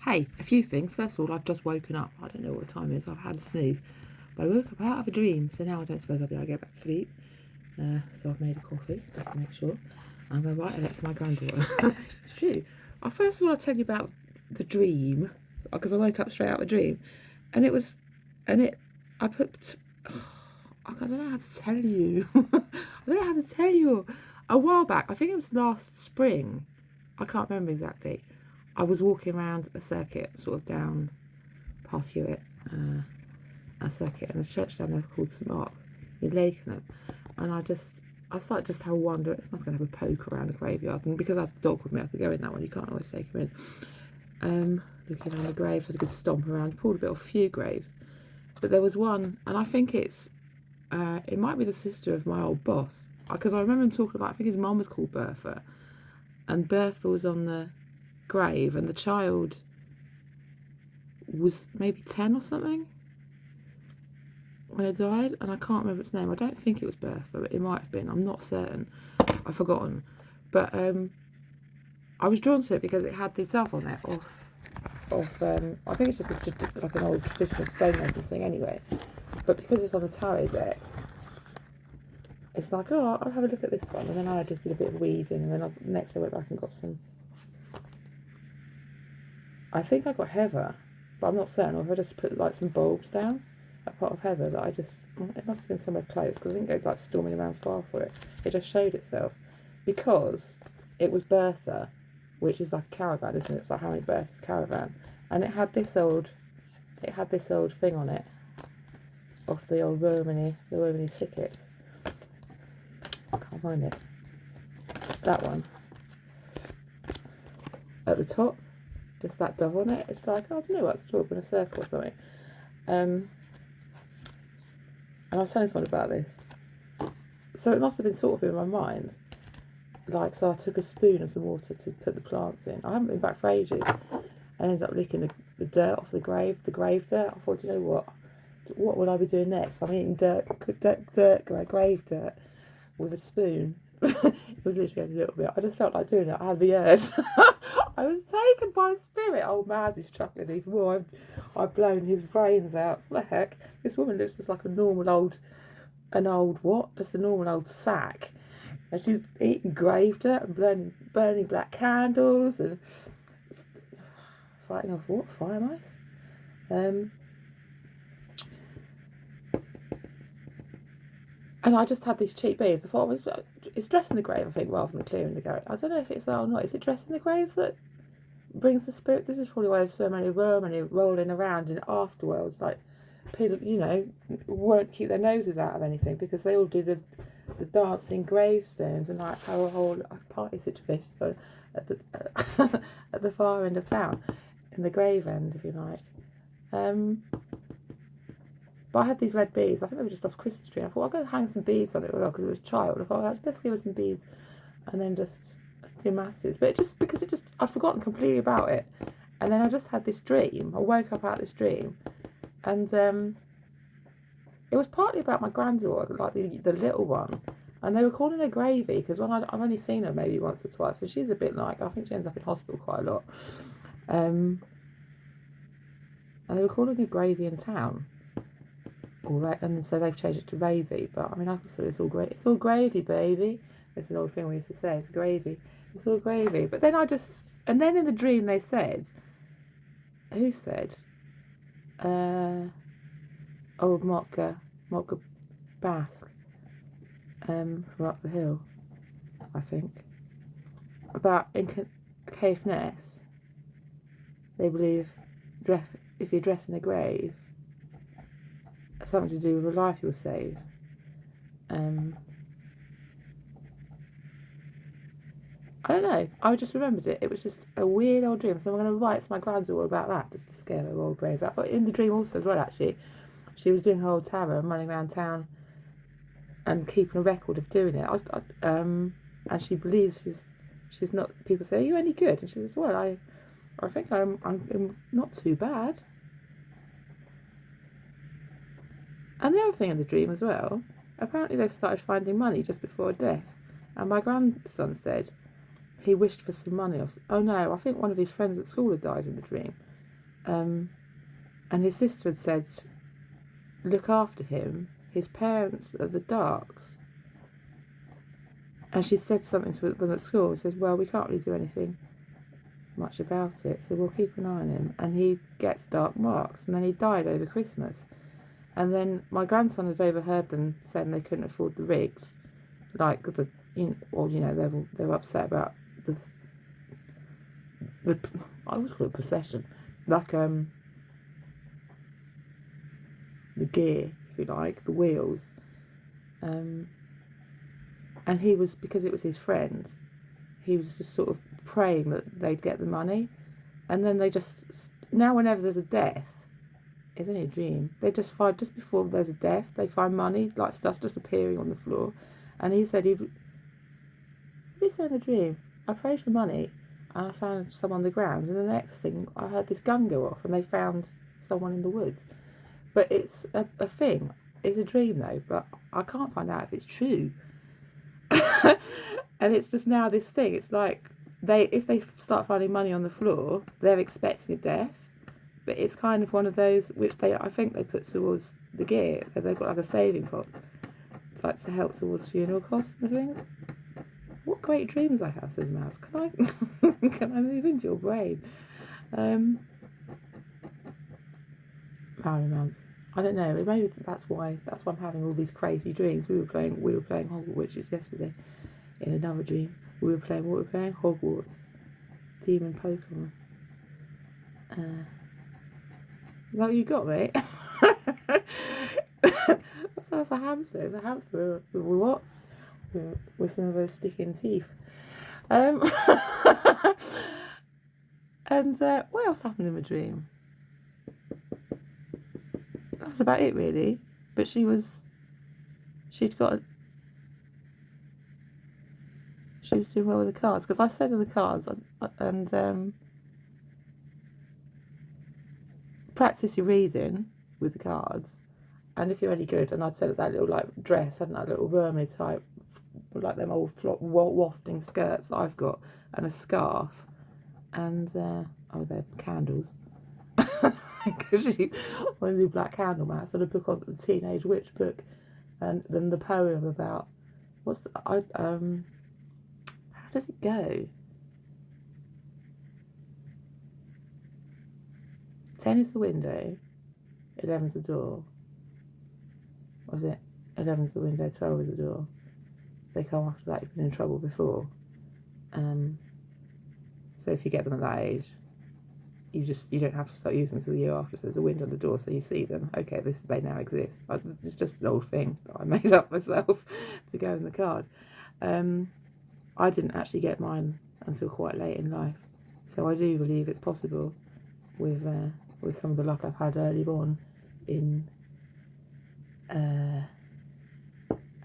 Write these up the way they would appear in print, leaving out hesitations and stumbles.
Hey, a few things. First of all, I've just woken up. I don't know what the time is. I've had a snooze. But I woke up out of a dream, so now I don't suppose I'll be able to get back to sleep. So I've made a coffee, just to make sure. I'm going to write it next to my granddaughter. It's true. First of all, I'll tell you about the dream, because I woke up straight out of a dream. I don't know how to tell you. I don't know how to tell you. A while back, I think it was last spring. I can't remember exactly. I was walking around a circuit, sort of down past Hewitt, a circuit, and there's a church down there called St Mark's in Lakenham. And I started just to have a wander. I was going to have a poke around the graveyard, and because I had the dog with me, I could go in that one. You can't always take him in. Looking around the graves, I had a good stomp around, pulled a bit off a few graves. But there was one, and I think it might be the sister of my old boss, because I remember him talking about, I think his mum was called Bertha, and Bertha was on the grave, and the child was maybe 10 or something when it died, and I can't remember its name. I don't think it was Bertha, but it might have been. I'm not certain. I've forgotten. But I was drawn to it because it had the dove on it I think it's just like an old traditional stonemason thing anyway. But because it's on the tarot deck, it's like, oh, I'll have a look at this one. And then I just did a bit of weeding, and then next I went back and got some. I think I got heather, but I'm not certain. Or if I just put like some bulbs down, a pot of heather that it must have been somewhere close, because I didn't go like storming around far for it. It just showed itself because it was Bertha, which is like a caravan, isn't it? It's like Harry Bertha's caravan, and it had this old thing on it off the old Romany tickets. I can't find it. That one at the top. Just that dove on it. It's like, I don't know what, it's drawn in a circle or something. And I was telling someone about this. So it must have been sort of in my mind. Like, so I took a spoon and some water to put the plants in. I haven't been back for ages. I ended up licking the dirt off the grave dirt. I thought, you know what? What will I be doing next? I'm eating grave dirt with a spoon. It was literally a little bit. I just felt like doing it. I had the urge. I was taken by a spirit. Old Maz is chuckling even more. I've blown his brains out. What the heck? This woman looks just like a normal old sack. And she's eating grave dirt and burning black candles and fighting off what? Fire mice? And I just had these cheap beads. I thought it's dressing the grave, I think, rather than clearing the grave. I don't know if it's that or not. Is it dressing the grave that brings the spirit? This is probably why there's so many rolling around in afterworlds. Like, people, won't keep their noses out of anything because they all do the dancing gravestones and like have a whole party situation at the at the far end of town, in the grave end, if you like. But I had these red beads. I think they were just off Christmas tree. I thought I'll go hang some beads on it as well because it was a child. I thought, let's give her some beads and then just do masses. But I'd forgotten completely about it. And then I just had this dream. I woke up out of this dream, and it was partly about my granddaughter, like the little one. And they were calling her Gravy because I've only seen her maybe once or twice, so she's a bit like, I think she ends up in hospital quite a lot. And they were calling her Gravy in town. And so they've changed it to Ravy, but I mean, I consider it's all great. It's all gravy, baby. It's an old thing we used to say. It's gravy. It's all gravy. But then and then in the dream they said, who said? Old Motka Basque, from up the hill, I think. About in Caithness, they believe if you dress in a grave, something to do with a life you'll save. I don't know. I just remembered it. It was just a weird old dream. So I'm going to write to my granddaughter about that, just to scare her old brains out. But in the dream also as well, actually, she was doing her old tarot and running around town and keeping a record of doing it. And she believes she's not. People say, "Are you any good?" And she says, "Well, I think I'm not too bad." And the other thing in the dream as well, apparently they've started finding money just before death. And my grandson said he wished for some money. Oh no, I think one of his friends at school had died in the dream. and his sister had said, look after him, his parents are the Darks. And she said something to them at school and said, well, we can't really do anything much about it, so we'll keep an eye on him. And he gets dark marks, and then he died over Christmas. And then my grandson had overheard them saying they couldn't afford the rigs, like the, they were upset about the I always call it procession, like the gear, if you like, the wheels, and he was, because it was his friend, he was just sort of praying that they'd get the money. And then they just, now whenever there's a death, it's only a dream, they just find, just before there's a death, they find money, like stuff just appearing on the floor. And he said what did he say in the dream? I prayed for money and I found some on the ground, and the next thing I heard this gun go off and they found someone in the woods. But it's a thing, it's a dream though, but I can't find out if it's true. And it's just now this thing, it's like if they start finding money on the floor, they're expecting a death. But it's kind of one of those which I think they put towards the gear. They've got like a saving pot. It's like to help towards funeral costs and things. What great dreams I have, says Mouse. Can I move into your brain? Marilyn Manson. I don't know. Maybe that's why I'm having all these crazy dreams. We were playing Hogwarts Witches yesterday. In another dream, we were playing Hogwarts. Demon Pokemon. Is that what you got, mate? That's a hamster. It's a hamster with what? With some of those sticking teeth. And what else happened in my dream? That was about it, really. But she was doing well with the cards, because I said in the cards, and practice your reading with the cards, and if you're any good, and I'd said that little like dress, hadn't I, little mermaid type, like them old wafting skirts that I've got, and a scarf, and they're candles. Because she wanted to do black candle mats, and a book on the Teenage Witch book, and then the poem about how does it go? 10 is the window, 11's the door. What was it? 11's the window, 12 is the door. They come after that, you've been in trouble before. So if you get them at that age, you don't have to start using them until the year after. So there's a window on the door, so you see them. Okay, they now exist. It's just an old thing that I made up myself to go in the card. I didn't actually get mine until quite late in life, so I do believe it's possible with some of the luck I've had early on in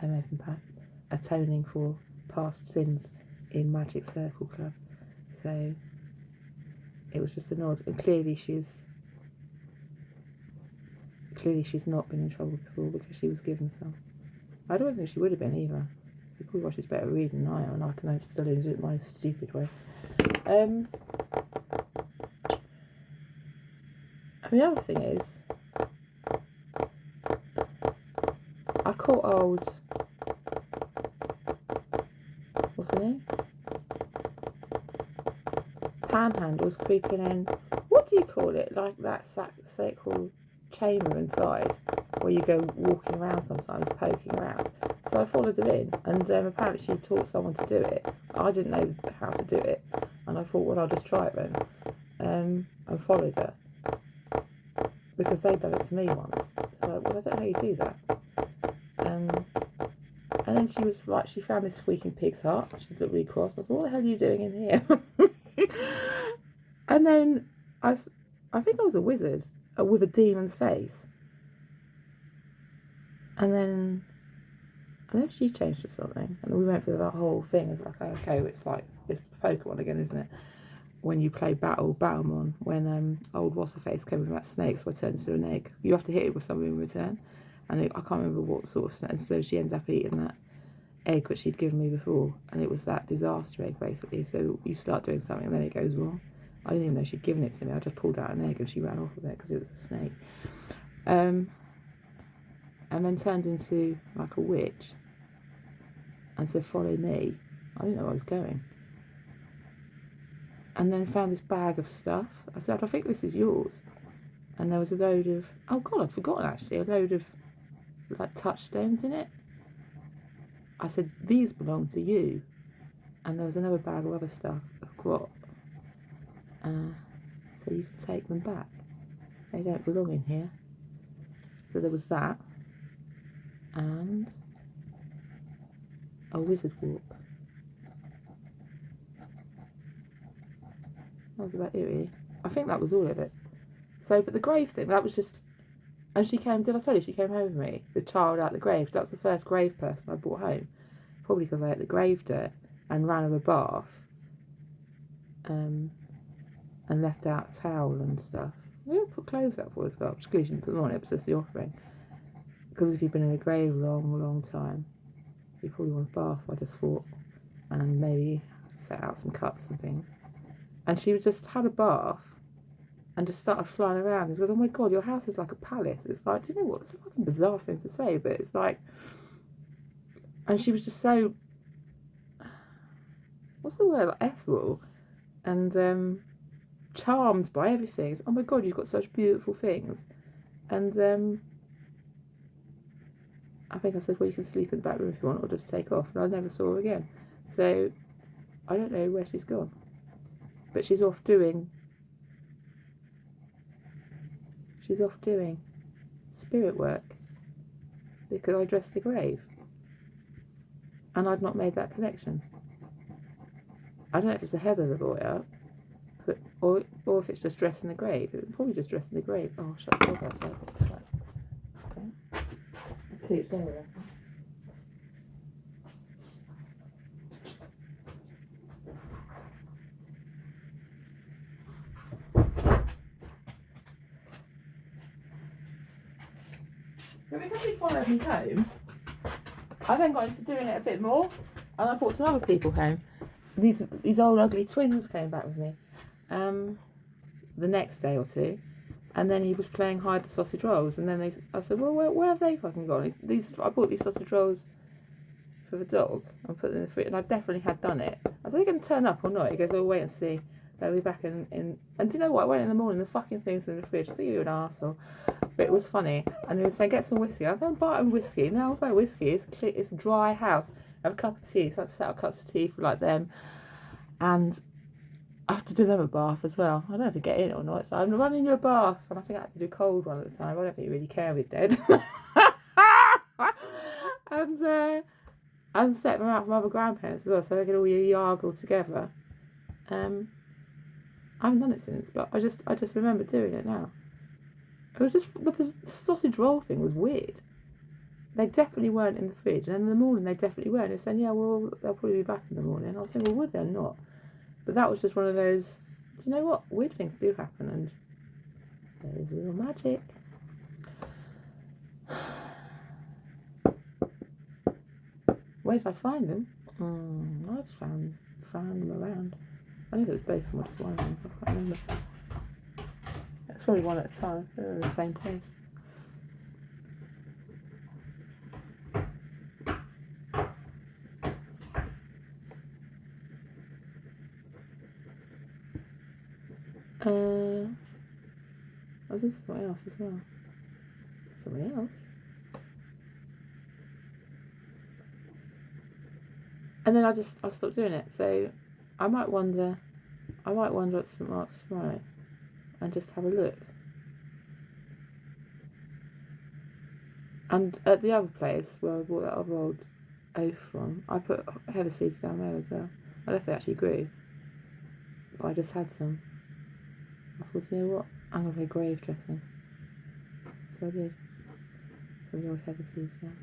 American Pack, atoning for past sins in Magic Circle Club. So it was just a nod, and clearly she's not been in trouble before, because she was given some. I don't think she would have been either. She probably watches better reading than I am, and I can still do it my stupid way. And the other thing is, I caught old, what's her name? Panhandles creeping in. What do you call it? Like that sacral chamber inside, where you go walking around sometimes, poking around. So I followed her in, and apparently she taught someone to do it. I didn't know how to do it, and I thought, well, I'll just try it then, and followed her, because they'd done it to me once. So, well, I don't know how you do that. And then she was like, she found this squeaking pig's hut. She looked really cross. I thought, what the hell are you doing in here? And then I think I was a wizard with a demon's face. And then she changed to something, and we went through that whole thing of like, okay, it's like this Pokemon again, isn't it? When you play Battlemon, when old What's-Her-Face came with that snake, so I turned into an egg. You have to hit it with something in return, and I can't remember what sort of snake. And so she ends up eating that egg that she'd given me before, and it was that disaster egg basically. So you start doing something, and then it goes wrong, I didn't even know she'd given it to me. I just pulled out an egg and she ran off with it because it was a snake. And then turned into like a witch and said, follow me. I didn't know where I was going. And then found this bag of stuff. I said, I think this is yours. And there was a load of, oh God, I'd forgotten actually, a load of like touchstones in it. I said, these belong to you. And there was another bag of other stuff I've got. So you can take them back. They don't belong in here. So there was that. And a wizard walk. That was about it really. I think that was all of it. So, but the grave thing, that was just, and she came, did I tell you, she came home with me, the child out the grave. That was the first grave person I brought home. Probably because I ate the grave dirt and ran her a bath. And left out a towel and stuff. We didn't put clothes out for her as well, particularly she didn't put them on, it was just the offering. Because if you've been in a grave a long time, you probably want a bath, I just thought. And maybe set out some cups and things. And she just had a bath and just started flying around. And she goes, oh my God, your house is like a palace. It's like, do you know what? It's a fucking bizarre thing to say, but it's like, and she was just so, what's the word, like ethereal and charmed by everything. It's, oh my God, you've got such beautiful things. And I think I said, well, you can sleep in the back room if you want, or just take off. And I never saw her again. So I don't know where she's gone. But she's off doing spirit work because I dressed the grave. And I'd not made that connection. I don't know if it's the heather that brought it up, but, or if it's just dressing the grave. It was probably just dressing the grave. Oh, shut the dog outside. Okay. Two, there we are. But because he followed me home, I then got into doing it a bit more, and I brought some other people home. These old ugly twins came back with me the next day or two, and then he was playing hide the sausage rolls, and then I said, well, where have they fucking gone? I bought these sausage rolls for the dog and put them in the fridge, and I definitely had done it. I said, are they going to turn up or not? He goes, oh, wait and see. They'll be back in. And do you know what? I went in the morning, the fucking things were in the fridge. I think you were an arsehole. But it was funny. And he was saying, get some whiskey. I was like, I'm buying whiskey. No, I'm buying whiskey. It's a dry house. I have a cup of tea. So I had to set up cups of tea for like them. And I have to do them a bath as well. I don't have to get in it or not. So I'm running you a bath. And I think I had to do cold one at the time. I don't think you really care with dead. and set them out from other grandparents as well. So they can all yargle together. I haven't done it since, but I just remember doing it now. It was just, the sausage roll thing was weird. They definitely weren't in the fridge, and then in the morning they definitely weren't. They said, yeah, well, they'll probably be back in the morning. I was saying, well, would they or not? But that was just one of those, do you know what? Weird things do happen, and there is real magic. Where did I find them? I just found them around. I think it was both of them or just one of them. I can't remember. It's probably one at a time. They're in the same place. Oh, this is something else as well. Something else. And then I stopped doing it. So I might wander at St Mark's tomorrow and just have a look. And at the other place where I bought that other old oaf from, I put heather seeds down there as well. I don't know if they actually grew, but I just had some. I thought, you know what? I'm going to play grave dressing. So I did. Put the old heather seeds down.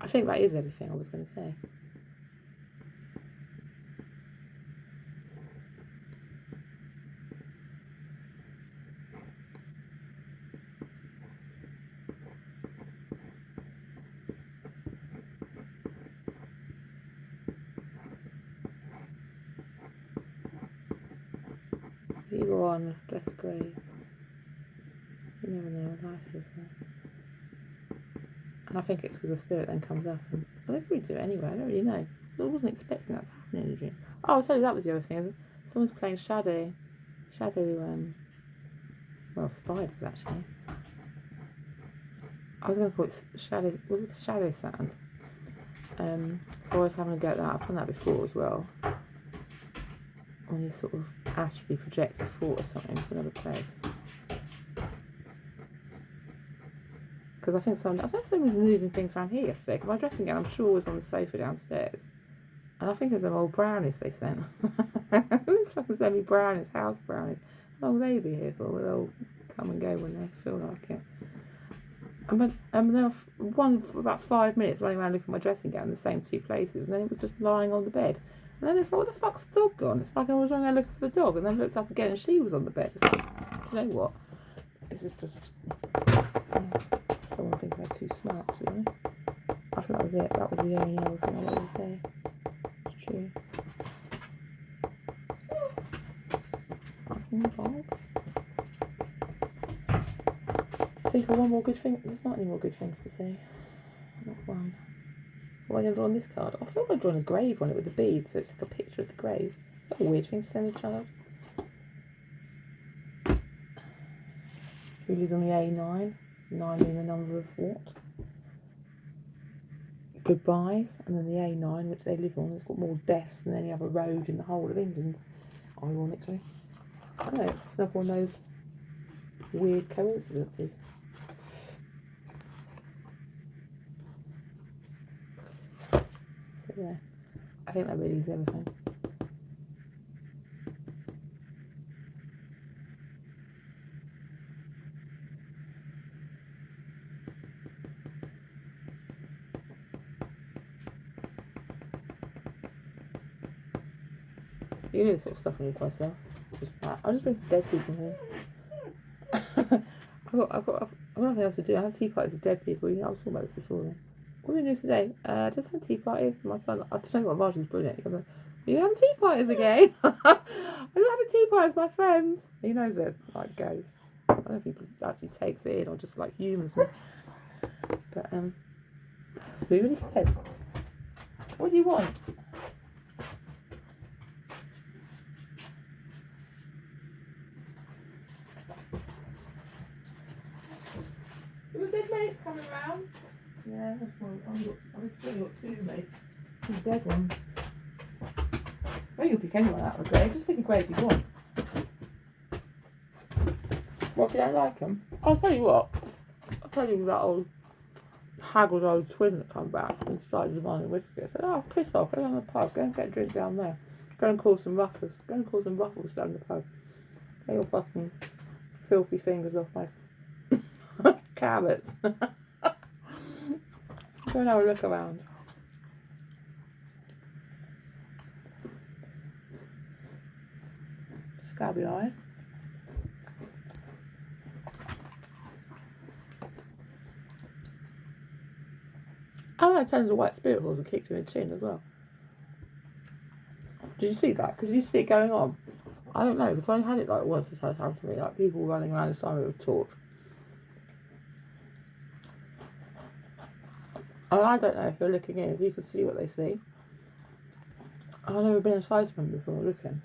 I think that is everything I was going to say. You go on, dress grey. You never know what life is like. And I think it's because the spirit then comes up. And, well, they probably do it anyway, I don't really know. I wasn't expecting that to happen in a dream. Oh, I'll tell you, that was the other thing. Someone's playing shadow, well, spiders actually. I was going to call it shadow, was it the shadow sound? So I was having a go at that. I've done that before as well. When you sort of astrally project a thought or something to another place. Because I think someone was moving things around here yesterday. Because my dressing gown, I'm sure, was on the sofa downstairs. And I think it was them old brownies they sent. Who fucking sent me brownies, house brownies? How long will they be here for? They'll come and go when they feel like it. And then one for about 5 minutes running around looking at my dressing gown in the same two places, and then it was just lying on the bed. And then it's like, what the fuck's the dog gone? It's like I was running around looking for the dog, and then I looked up again and she was on the bed. It's like, you know what? This is just someone thinking they're too smart, to be honest. I think that was it. That was the only other thing I wanted to say. It's true. Think of one more good thing. There's not any more good things to say. Not one. What am I going to draw on this card? I thought I'd drawn a grave on it with the beads, so it's like a picture of the grave. Is that a weird thing to send a child? Who lives on the A9? 9 being the number of what? Goodbyes. And then the A9, which they live on, has got more deaths than any other road in the whole of England, ironically. I don't know, it's another one of those weird coincidences. So yeah, I think that really is everything. You do this sort of stuff on you myself. Just that. I'll just bring some dead people here. I've got nothing else to do. I have tea parties with dead people. You know, I was talking about this before then. What are we doing today? Just having tea parties. My son, I don't know what, Martin's brilliant. He goes, are you having tea parties again? I'm just having tea parties with my friends. He knows it, like ghosts. I don't know if he actually takes it in or just like humans me. But, who really cares? What do you want? Your dead mates coming round? Yeah, I've still got 2 mates. He's a dead one. Well, you can pick anyone out of a grave. Just pick a grave you want. What, if you don't like them? I'll tell you what. I'll tell you that old haggled old twin that come back and started demanding whiskey. I said, oh, piss off, go down the pub, go and get a drink down there. Go and call some ruffles. Go and call some ruffles down the pub. Get your fucking filthy fingers off my carrots. Go and have a look around. Scabby eye. Oh, it turns a white spirit horse and kicks him in the chin as well. Did you see that? Could you see it going on? I don't know, because I had it like once this had happened to me, like people running around inside me with a torch. And I don't know if you're looking in, if you can see what they see. I've never been inside someone before looking.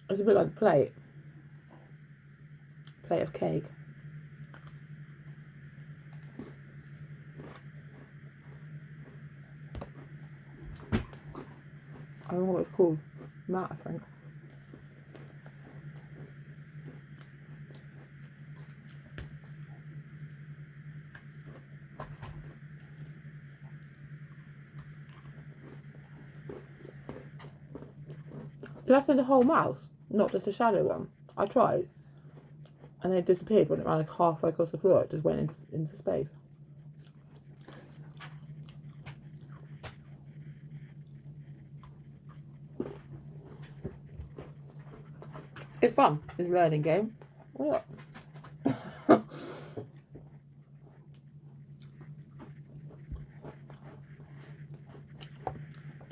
It's a bit like a plate of cake. I don't know what it's called. Matt, I think. Did I send a whole mouse? Not just a shadow one. I tried. And then it disappeared when it ran like halfway across the floor. It just went into space. It's fun. It's a learning game. What?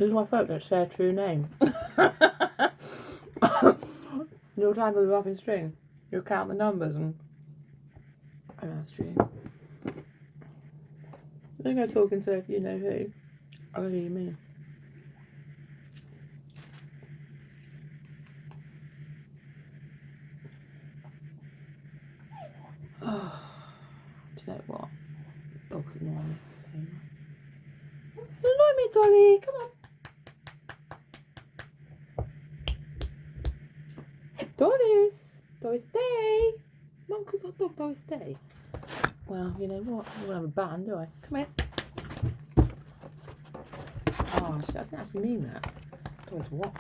This is why folk don't share a true name. You'll tangle them up in string. You'll count the numbers and... I know that's true. Don't go talking to if you know who. I know who you mean. Oh, do you know what? Dogs annoy me so much. Annoy me, Dolly. Come on. Doris. Doris Day. Mum calls our dog Doris Day. Well, you know what? I don't have a band, do I? Come here. Oh, shit, I didn't actually mean that. Doris what?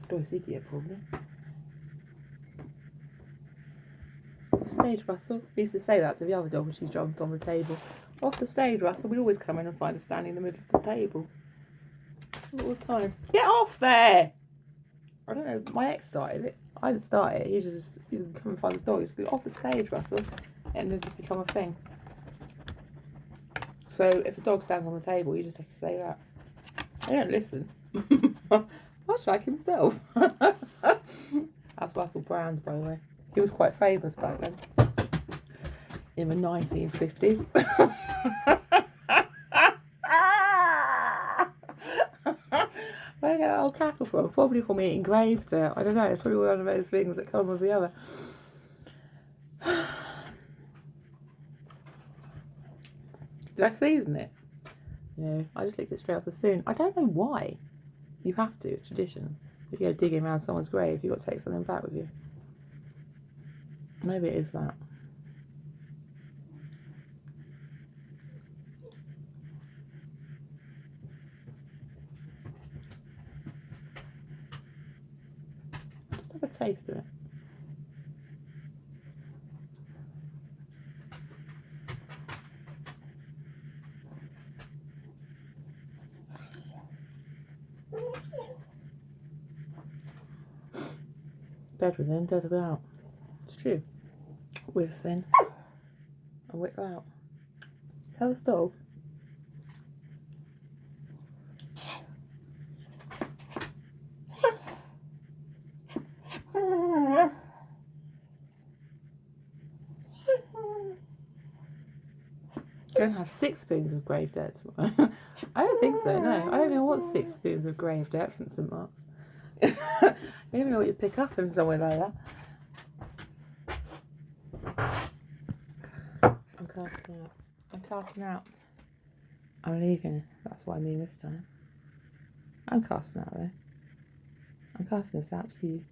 Doris idiot, probably. Off the stage, Russell. We used to say that to the other dog when she jumped on the table. Off the stage, Russell. We'd always come in and find her standing in the middle of the table. All the time. Get off there! I don't know. My ex started it. I didn't start it. He would come and find the dog. He would go off the stage, Russell. And it just become a thing. So if a dog stands on the table, you just have to say that. They don't listen. Much like himself. That's Russell Brand, by the way. He was quite famous back then. In the 1950s. Where did I get that old cackle from? Probably from eating graved it. I don't know. It's probably one of those things that come with the other. Did I season it? No, I just licked it straight off the spoon. I don't know why. You have to. It's tradition. If you go digging around someone's grave, you've got to take something back with you. Maybe it is that. Just have a taste of it. Dead within, dead without. It's true. Within and without. Tell this dog. Going to have 6 spoons of grave dirt tomorrow. I don't think so, no. I don't think I want 6 spoons of grave dirt from St Mark's. You never know what you pick up in somewhere like that. I'm casting out. I'm casting out. I'm leaving. That's what I mean this time. I'm casting out though. I'm casting this out to you.